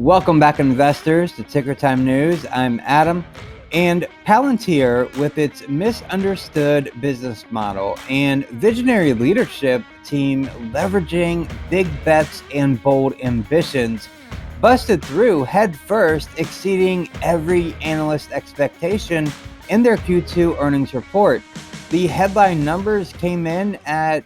Welcome back, investors, to Ticker Time News. I'm Adam, and Palantir, with its misunderstood business model and visionary leadership team leveraging big bets and bold ambitions, busted through head first, exceeding every analyst expectation in their Q2 earnings report. The headline numbers came in at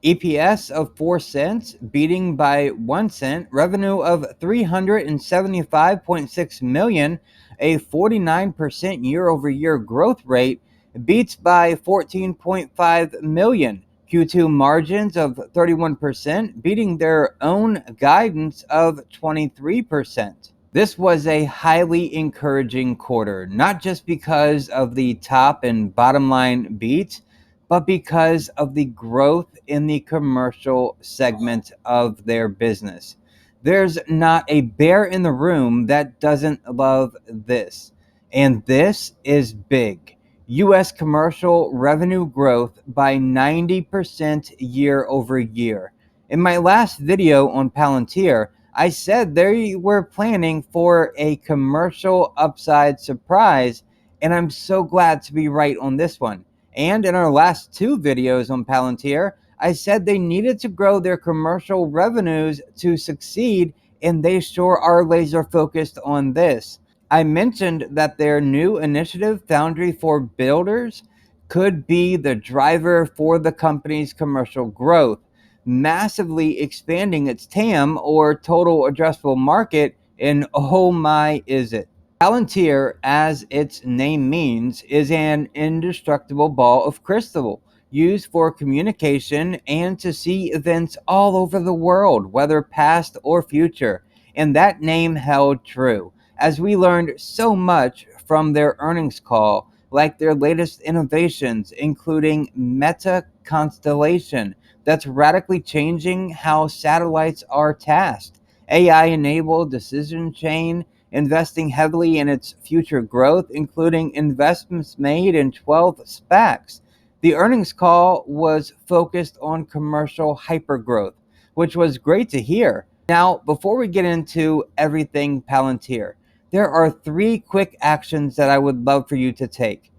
EPS of 4 cents, beating by 1 cent, revenue of $375.6 million, a 49% year-over-year growth rate, beats by 14.5 million. Q2 margins of 31%, beating their own guidance of 23%. This was a highly encouraging quarter, not just because of the top and bottom line beats, but because of the growth in the commercial segment of their business. There's not a bear in the room that doesn't love this. And this is big. U.S. commercial revenue growth by 90% year over year. In my last video on Palantir, I said they were planning for a commercial upside surprise, and I'm so glad to be right on this one. And in our last two videos on Palantir, I said they needed to grow their commercial revenues to succeed, and they sure are laser focused on this. I mentioned that their new initiative, Foundry for Builders, could be the driver for the company's commercial growth, massively expanding its TAM, or total addressable market, and oh my, is it. Palantir, as its name means, is an indestructible ball of crystal used for communication and to see events all over the world, whether past or future. And that name held true, as we learned so much from their earnings call, like their latest innovations, including Meta-Constellation, that's radically changing how satellites are tasked, AI-enabled decision chain, investing heavily in its future growth, including investments made in 12 SPACs. The earnings call was focused on commercial hypergrowth, which was great to hear. Now, before we get into everything Palantir, there are 3 quick actions that I would love for you to take.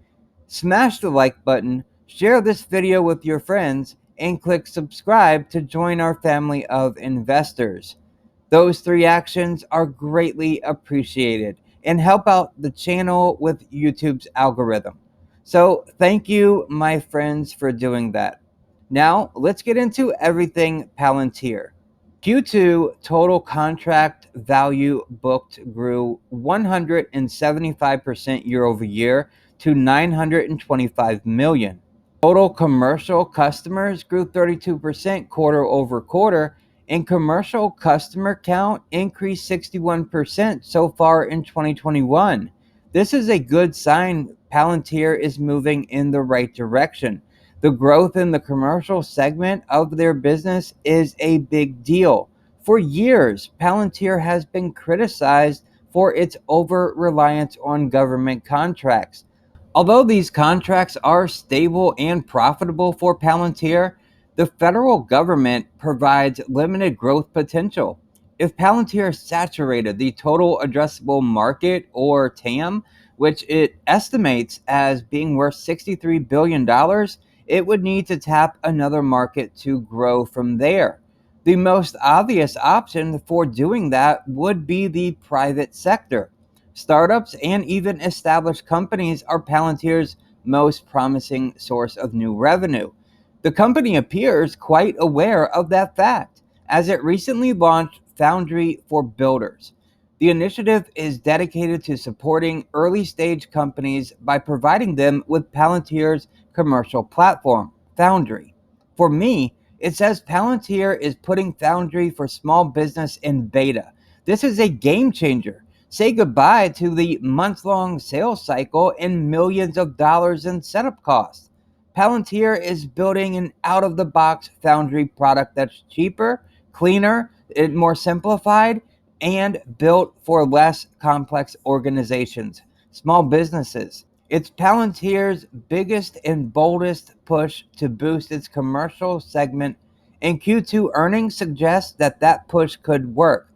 Smash the like button, share this video with your friends, and click subscribe to join our family of investors. Those 3 actions are greatly appreciated and help out the channel with YouTube's algorithm. So thank you, my friends, for doing that. Now let's get into everything Palantir. Q2 total contract value booked grew 175% year over year to 925 million. Total commercial customers grew 32% quarter over quarter, and commercial customer count increased 61% so far in 2021. This is a good sign Palantir is moving in the right direction. The growth in the commercial segment of their business is a big deal. For years, Palantir has been criticized for its over-reliance on government contracts. Although these contracts are stable and profitable for Palantir, the federal government provides limited growth potential. If Palantir saturated the total addressable market, or TAM, which it estimates as being worth $63 billion, it would need to tap another market to grow from there. The most obvious option for doing that would be the private sector. Startups and even established companies are Palantir's most promising source of new revenue. The company appears quite aware of that fact, as it recently launched Foundry for Builders. The initiative is dedicated to supporting early-stage companies by providing them with Palantir's commercial platform, Foundry. For me, it says Palantir is putting Foundry for small business in beta. This is a game changer. Say goodbye to the month-long sales cycle and millions of dollars in setup costs. Palantir is building an out-of-the-box Foundry product that's cheaper, cleaner, more simplified, and built for less complex organizations, small businesses. It's Palantir's biggest and boldest push to boost its commercial segment, and Q2 earnings suggest that push could work.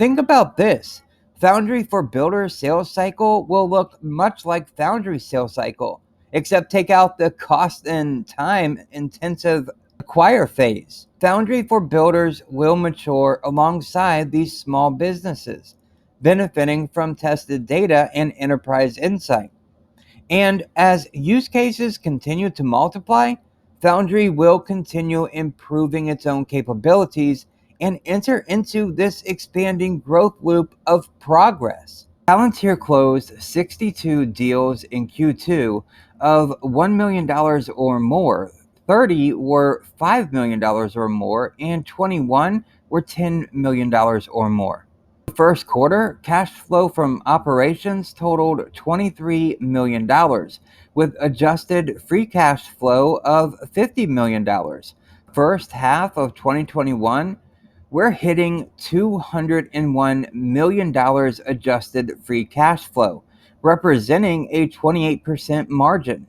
Think about this. Foundry for Builders sales cycle will look much like Foundry sales cycle, except take out the cost and time intensive acquire phase. Foundry for Builders will mature alongside these small businesses, benefiting from tested data and enterprise insight. And as use cases continue to multiply, Foundry will continue improving its own capabilities and enter into this expanding growth loop of progress. Palantir closed 62 deals in Q2 of $1 million or more. 30 were $5 million or more, and 21 were $10 million or more. First quarter, cash flow from operations totaled $23 million, with adjusted free cash flow of $50 million. First half of 2021, we're hitting $201 million adjusted free cash flow, representing a 28% margin.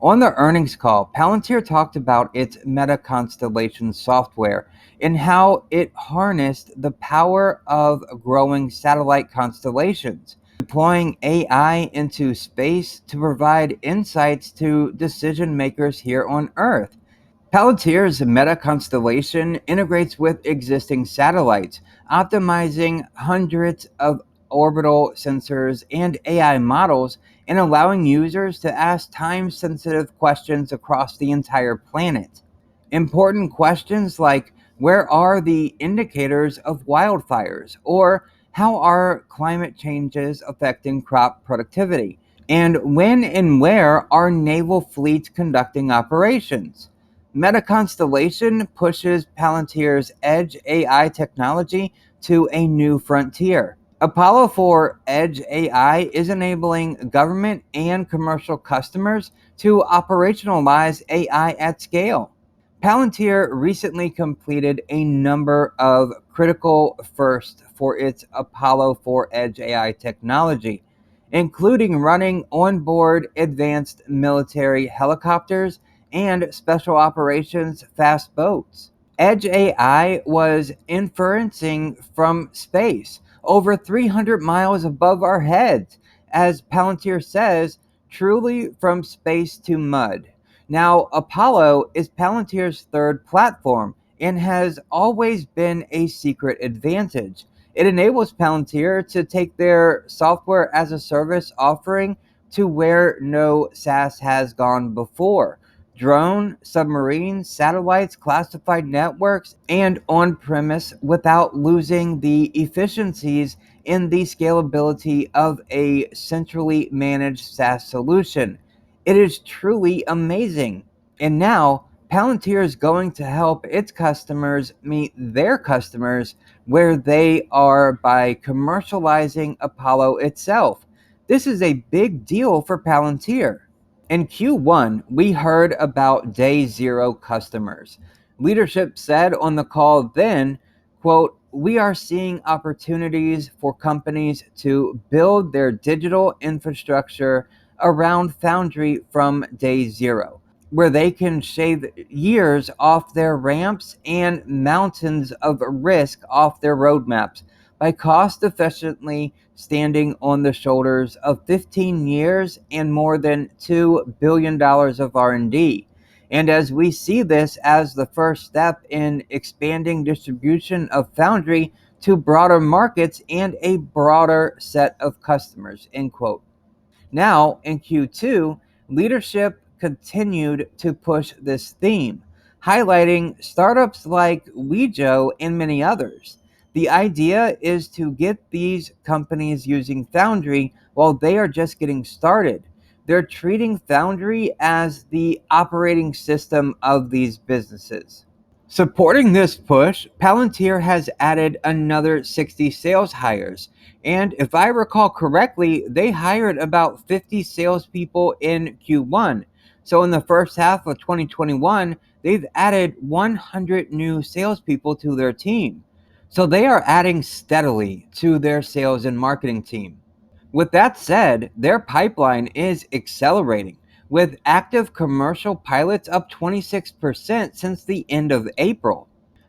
On the earnings call, Palantir talked about its Meta-Constellation software and how it harnessed the power of growing satellite constellations, deploying AI into space to provide insights to decision makers here on Earth. Palantir's Meta-Constellation integrates with existing satellites, optimizing hundreds of orbital sensors and AI models and allowing users to ask time-sensitive questions across the entire planet. Important questions like, where are the indicators of wildfires? Or how are climate changes affecting crop productivity? And when and where are naval fleets conducting operations? Meta-Constellation pushes Palantir's Edge AI technology to a new frontier. Apollo 4 Edge AI is enabling government and commercial customers to operationalize AI at scale. Palantir recently completed a number of critical firsts for its Apollo 4 Edge AI technology, including running onboard advanced military helicopters and special operations fast boats. Edge AI was inferencing from space, over 300 miles above our heads, as Palantir says, truly from space to mud. Now, Apollo is Palantir's third platform and has always been a secret advantage. It enables Palantir to take their software as a service offering to where no SaaS has gone before. Drone, submarine, satellites, classified networks, and on premise without losing the efficiencies in the scalability of a centrally managed SaaS solution. It is truly amazing. And now, Palantir is going to help its customers meet their customers where they are by commercializing Apollo itself. This is a big deal for Palantir. In Q1, we heard about day zero customers. Leadership said on the call then, quote, we are seeing opportunities for companies to build their digital infrastructure around Foundry from day zero, where they can shave years off their ramps and mountains of risk off their roadmaps by cost efficiently standing on the shoulders of 15 years and more than $2 billion of R&D. And as we see this as the first step in expanding distribution of Foundry to broader markets and a broader set of customers, end quote. Now, in Q2, leadership continued to push this theme, highlighting startups like Wejo and many others. The idea is to get these companies using Foundry while they are just getting started. They're treating Foundry as the operating system of these businesses. Supporting this push, Palantir has added another 60 sales hires. And if I recall correctly, they hired about 50 salespeople in Q1. So in the first half of 2021, they've added 100 new salespeople to their team. So they are adding steadily to their sales and marketing team. With that said, their pipeline is accelerating, with active commercial pilots up 26% since the end of April.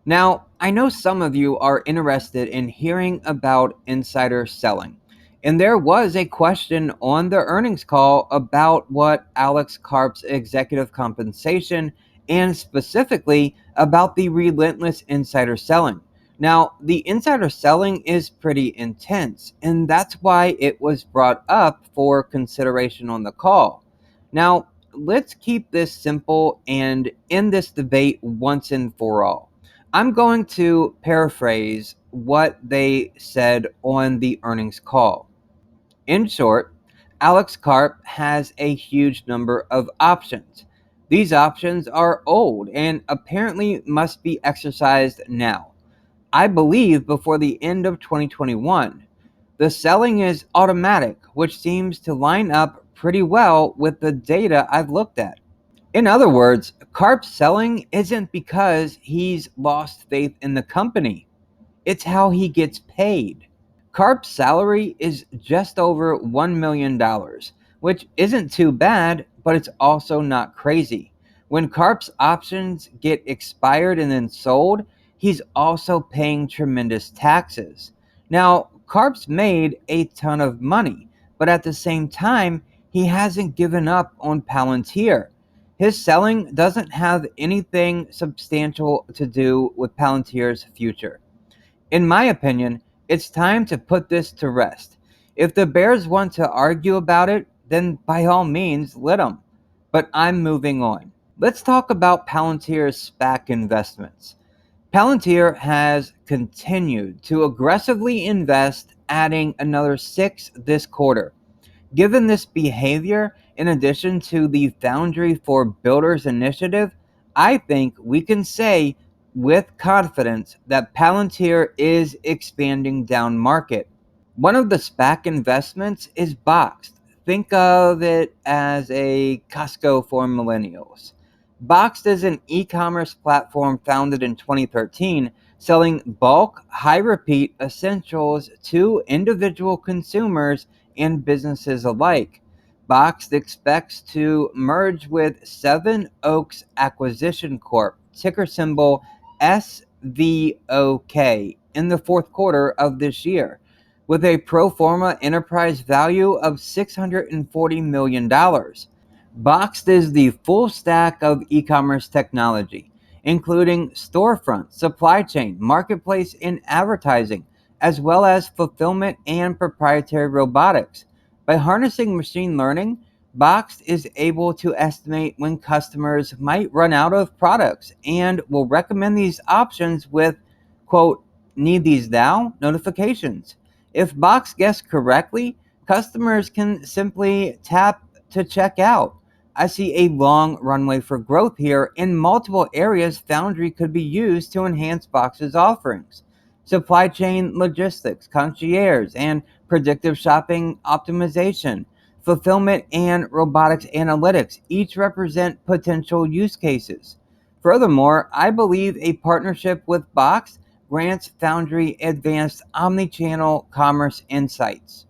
Now, I know some of you are interested in hearing about insider selling. And there was a question on the earnings call about what Alex Karp's executive compensation and specifically about the relentless insider selling. Now, the insider selling is pretty intense, and that's why it was brought up for consideration on the call. Now, let's keep this simple and end this debate once and for all. I'm going to paraphrase what they said on the earnings call. In short, Alex Karp has a huge number of options. These options are old and apparently must be exercised now. I believe before the end of 2021. The selling is automatic, which seems to line up pretty well with the data I've looked at. In other words, Karp's selling isn't because he's lost faith in the company. It's how he gets paid. Karp's salary is just over $1 million, which isn't too bad, but it's also not crazy. When Karp's options get expired and then sold, he's also paying tremendous taxes. Now, Karp's made a ton of money, but at the same time, he hasn't given up on Palantir. His selling doesn't have anything substantial to do with Palantir's future. In my opinion, it's time to put this to rest. If the Bears want to argue about it, then by all means, let them. But I'm moving on. Let's talk about Palantir's SPAC investments. Palantir has continued to aggressively invest, adding another 6 this quarter. Given this behavior, in addition to the Foundry for Builders initiative, I think we can say with confidence that Palantir is expanding down market. One of the SPAC investments is Boxed. Think of it as a Costco for millennials. Boxed is an e-commerce platform founded in 2013, selling bulk, high-repeat essentials to individual consumers and businesses alike. Boxed expects to merge with Seven Oaks Acquisition Corp, ticker symbol SVOK, in the fourth quarter of this year, with a pro forma enterprise value of $640 million. Boxed is the full stack of e-commerce technology, including storefront, supply chain, marketplace, and advertising, as well as fulfillment and proprietary robotics. By harnessing machine learning, Boxed is able to estimate when customers might run out of products and will recommend these options with, quote, need these now notifications. If Boxed guessed correctly, customers can simply tap to check out. I see a long runway for growth here. In multiple areas, Foundry could be used to enhance Box's offerings. Supply chain logistics, concierge, and predictive shopping optimization, fulfillment, and robotics analytics each represent potential use cases. Furthermore, I believe a partnership with Box grants Foundry advanced omnichannel commerce insights.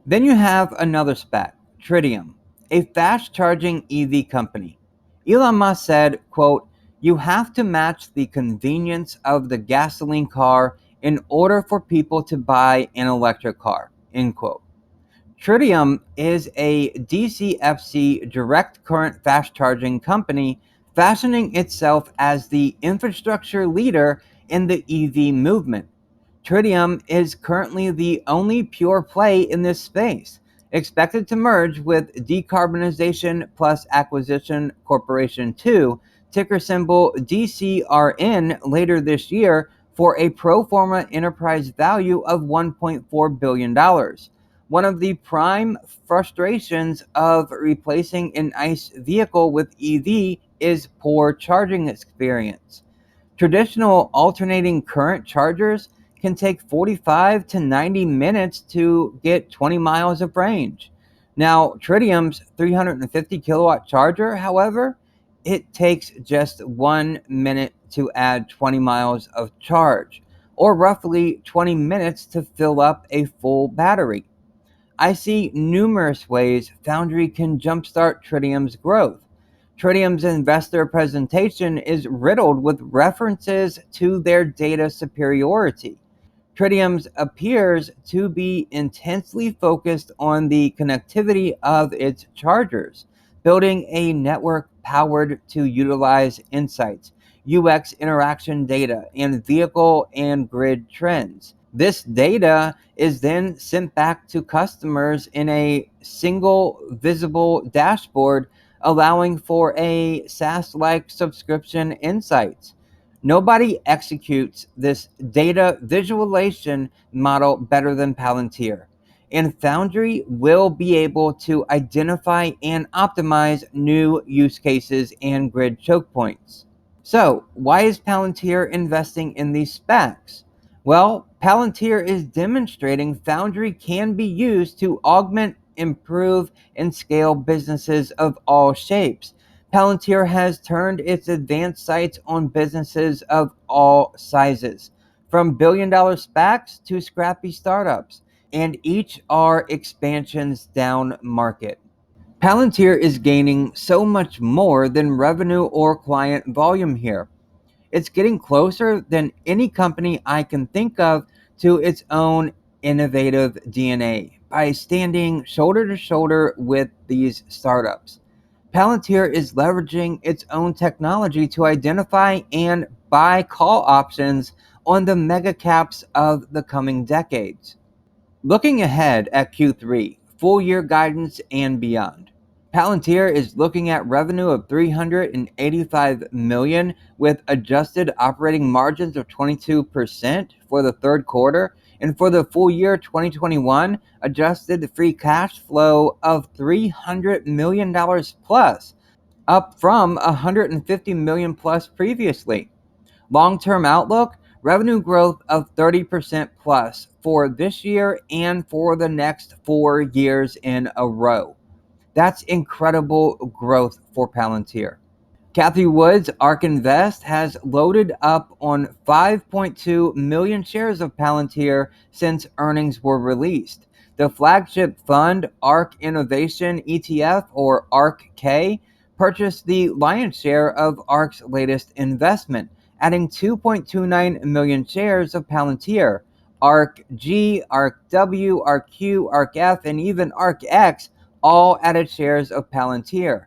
Then you have another SPAC, Tritium, a fast-charging EV company. Elon Musk said, quote, you have to match the convenience of the gasoline car in order for people to buy an electric car, end quote. Tritium is a DCFC direct current fast charging company fashioning itself as the infrastructure leader in the EV movement. Tritium is currently the only pure play in this space, expected to merge with Decarbonization Plus Acquisition Corporation 2, ticker symbol DCRN, later this year for a pro forma enterprise value of $1.4 billion. One of the prime frustrations of replacing an ICE vehicle with EV is poor charging experience. Traditional alternating current chargers can take 45 to 90 minutes to get 20 miles of range. Now, Tritium's 350 kilowatt charger, however, it takes just 1 minute to add 20 miles of charge, or roughly 20 minutes to fill up a full battery. I see numerous ways Foundry can jumpstart Tritium's growth. Tritium's investor presentation is riddled with references to their data superiority. Tritium appears to be intensely focused on the connectivity of its chargers, building a network powered to utilize insights, UX interaction data, and vehicle and grid trends. This data is then sent back to customers in a single visible dashboard, allowing for a SaaS-like subscription insights. Nobody executes this data visualization model better than Palantir. And Foundry will be able to identify and optimize new use cases and grid choke points. So, why is Palantir investing in these SPACs? Well, Palantir is demonstrating Foundry can be used to augment, improve, and scale businesses of all shapes. Palantir has turned its advanced sights on businesses of all sizes, from billion-dollar SPACs to scrappy startups, and each are expansions down market. Palantir is gaining so much more than revenue or client volume here. It's getting closer than any company I can think of to its own innovative DNA by standing shoulder to shoulder with these startups. Palantir is leveraging its own technology to identify and buy call options on the mega caps of the coming decades. Looking ahead at Q3, full year guidance and beyond. Palantir is looking at revenue of $385 million with adjusted operating margins of 22% for the third quarter, and for the full year 2021, adjusted free cash flow of $300 million plus, up from $150 million plus previously. Long-term outlook, revenue growth of 30% plus for this year and for the next 4 years in a row. That's incredible growth for Palantir. Kathy Wood's ARK Invest has loaded up on 5.2 million shares of Palantir since earnings were released. The flagship fund, ARK Innovation ETF, or ARK-K, purchased the lion's share of ARK's latest investment, adding 2.29 million shares of Palantir. ARK-G, ARK-W, ARK-Q, ARK-F, and even ARK-X all added shares of Palantir.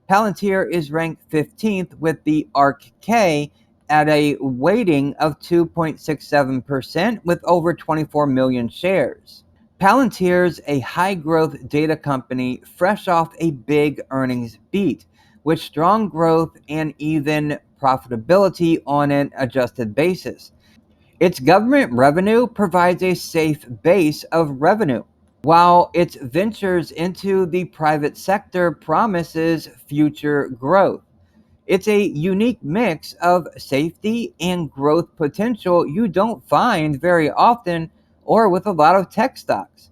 Palantir is ranked 15th with the ARK-K at a weighting of 2.67% with over 24 million shares. Palantir's a high-growth data company fresh off a big earnings beat, with strong growth and even profitability on an adjusted basis. Its government revenue provides a safe base of revenue, while its ventures into the private sector promises future growth. It's a unique mix of safety and growth potential you don't find very often or with a lot of tech stocks.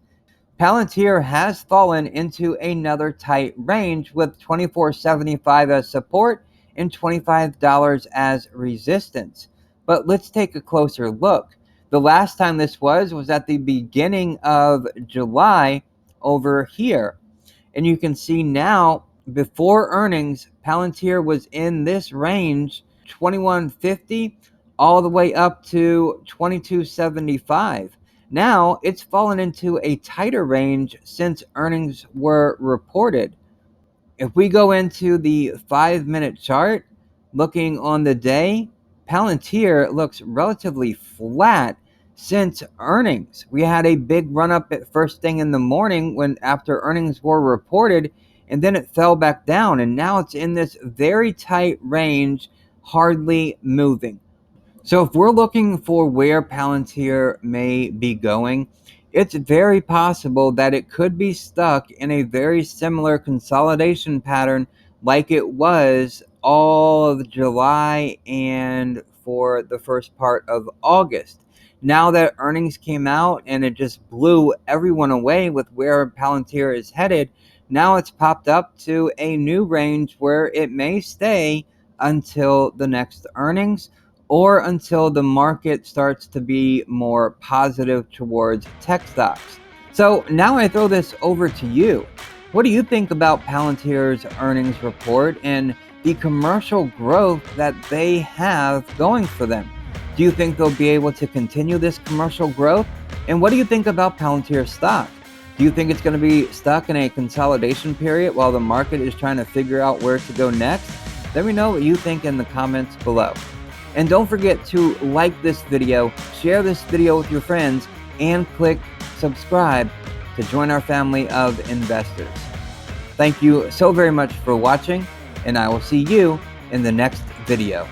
Palantir has fallen into another tight range with $24.75 as support and $25 as resistance. But let's take a closer look. The last time this was at the beginning of July over here. And you can see now, before earnings, Palantir was in this range, 2150 all the way up to 2275. Now it's fallen into a tighter range since earnings were reported. If we go into the 5-minute chart, looking on the day, Palantir looks relatively flat since earnings. We had a big run up at first thing in the morning when after earnings were reported, and then it fell back down, and now it's in this very tight range, hardly moving. So if we're looking for where Palantir may be going, it's very possible that it could be stuck in a very similar consolidation pattern like it was all of July and for the first part of August. Now that earnings came out and it just blew everyone away with where Palantir is headed, now it's popped up to a new range where it may stay until the next earnings, or until the market starts to be more positive towards tech stocks. So now I throw this over to you. What do you think about Palantir's earnings report, and the commercial growth that they have going for them. Do you think they'll be able to continue this commercial growth? And what do you think about Palantir stock? Do you think it's going to be stuck in a consolidation period while the market is trying to figure out where to go next? Let me know what you think in the comments below. And don't forget to like this video, share this video with your friends, and click subscribe to join our family of investors. Thank you so very much for watching, and I will see you in the next video.